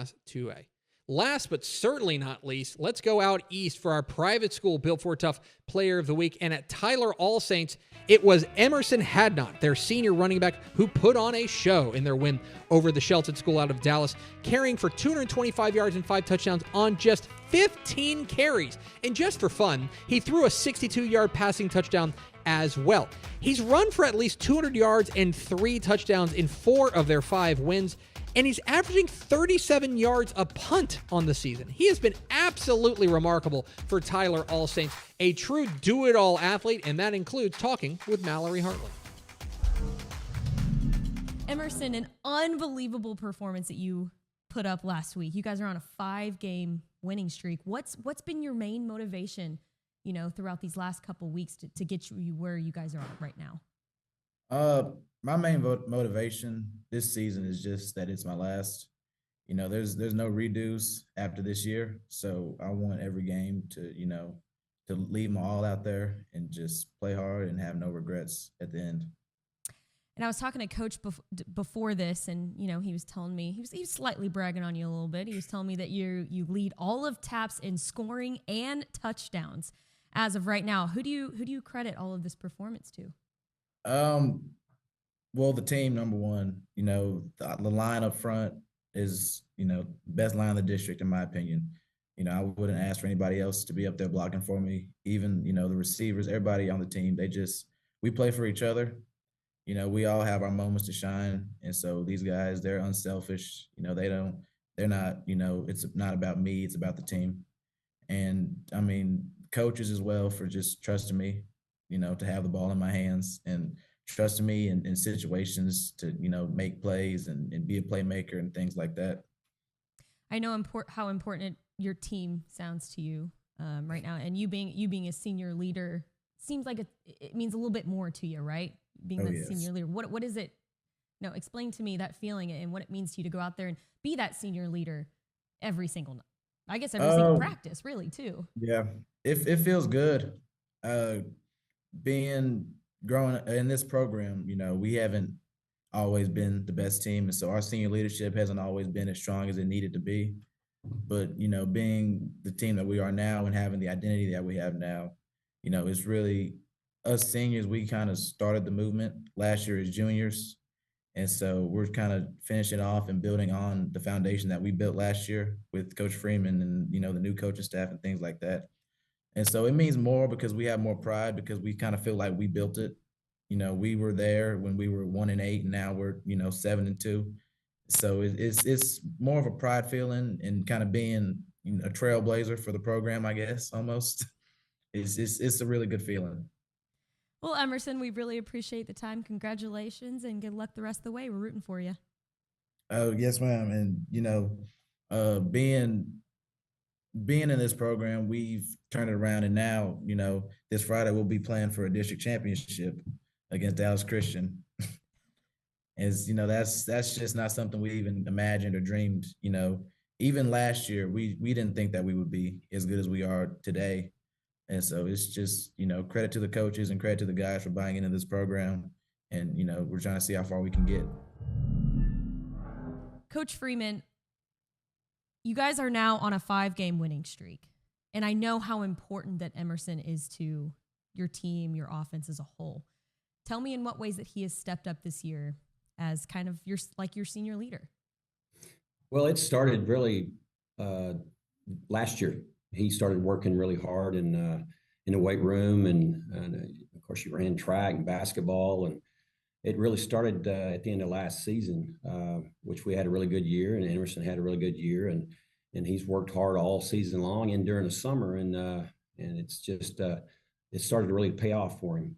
Class 2A. Last but certainly not least, let's go out east for our private school Built for Tough Player of the Week. And at Tyler All Saints, it was Emerson Hadnot, their senior running back, who put on a show in their win over the Shelton School out of Dallas, carrying for 225 yards and 5 touchdowns on just 15 carries. And just for fun, he threw a 62-yard passing touchdown as well. He's run for at least 200 yards and 3 touchdowns in 4 of their 5 wins, and he's averaging 37 yards a punt on the season. He has been absolutely remarkable for Tyler All Saints, a true do-it-all athlete, and that includes talking with Mallory Hartley. Emerson, an unbelievable performance that you put up last week. You guys are on a 5-game winning streak. What's been your main motivation, throughout these last couple weeks to get you where you guys are right now? My main motivation this season is just that it's my last. There's no redos after this year, so I want every game to leave my all out there and just play hard and have no regrets at the end. And I was talking to Coach before this, and he was telling me he was slightly bragging on you a little bit. He was telling me that you lead all of TAPS in scoring and touchdowns as of right now. Who do you credit all of this performance to? Well, the team, number one. The line up front is best line in the district in my opinion. I wouldn't ask for anybody else to be up there blocking for me. Even the receivers, everybody on the team, we play for each other. We all have our moments to shine, and so these guys, they're unselfish. They're not. It's not about me, it's about the team. And I mean, coaches as well for just trusting me, to have the ball in my hands and trusting me in situations to, make plays and be a playmaker and things like that. I know how important your team sounds to you right now, and you being a senior leader seems like it means a little bit more to you, right? Being that senior leader. What is it? Explain to me that feeling and what it means to you to go out there and be that senior leader every single night. I guess every single practice, really, too. Yeah, it feels good. Growing in this program, we haven't always been the best team, and so our senior leadership hasn't always been as strong as it needed to be. But being the team that we are now and having the identity that we have now, it's really us seniors. We kind of started the movement last year as juniors, and so we're kind of finishing off and building on the foundation that we built last year with Coach Freeman and the new coaching staff and things like that. And so it means more because we have more pride because we kind of feel like we built it. We were there when we were 1-8, and now we're 7-2. So it's more of a pride feeling and kind of being a trailblazer for the program, I guess, almost. It's a really good feeling. Well, Emerson, we really appreciate the time. Congratulations and good luck the rest of the way. We're rooting for you. Oh, yes, ma'am. And being in this program, we've turned it around, and now, this Friday we'll be playing for a district championship against Dallas Christian. As that's just not something we even imagined or dreamed. Even last year, we didn't think that we would be as good as we are today. And so it's just, credit to the coaches and credit to the guys for buying into this program. And, we're trying to see how far we can get. Coach Freeman, you guys are now on a 5-game winning streak. And I know how important that Emerson is to your team, your offense as a whole. Tell me in what ways that he has stepped up this year as kind of your senior leader. Well, it started really last year. He started working really hard in the weight room, and of course, he ran track and basketball, and it really started at the end of last season, which we had a really good year, and Emerson had a really good year, and he's worked hard all season long and during the summer, and it's just it started to really pay off for him.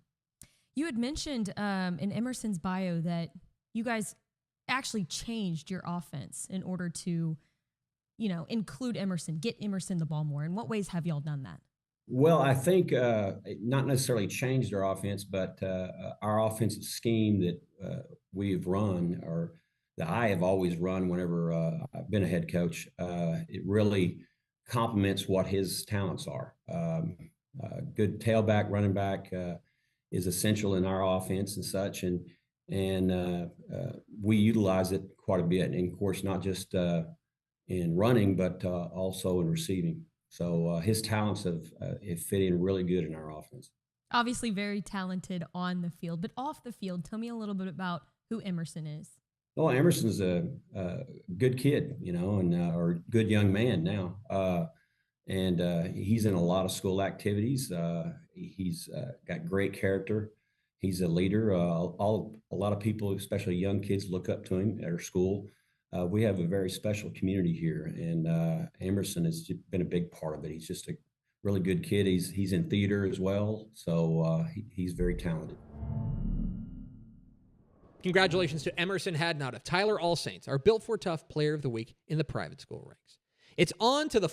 You had mentioned in Emerson's bio that you guys actually changed your offense in order to, include Emerson, get Emerson the ball more. In what ways have y'all done that? Well, I think not necessarily changed our offense, but our offensive scheme that we've run, or that I have always run whenever I've been a head coach, it really complements what his talents are. Good tailback, running back is essential in our offense and such, and we utilize it quite a bit. And of course, not just in running, but also in receiving. So his talents have fit in really good in our offense. Obviously very talented on the field, but off the field, tell me a little bit about who Emerson is. Well, Emerson's a good kid, you know, and or good young man now. And he's in a lot of school activities. He's got great character. He's a leader. A lot of people, especially young kids, look up to him at our school. We have a very special community here, and Emerson has been a big part of it. He's just a really good kid. He's in theater as well, so he's very talented. Congratulations to Emerson Hadnot of Tyler All Saints, our Built for Tough Player of the Week in the private school ranks. It's on to the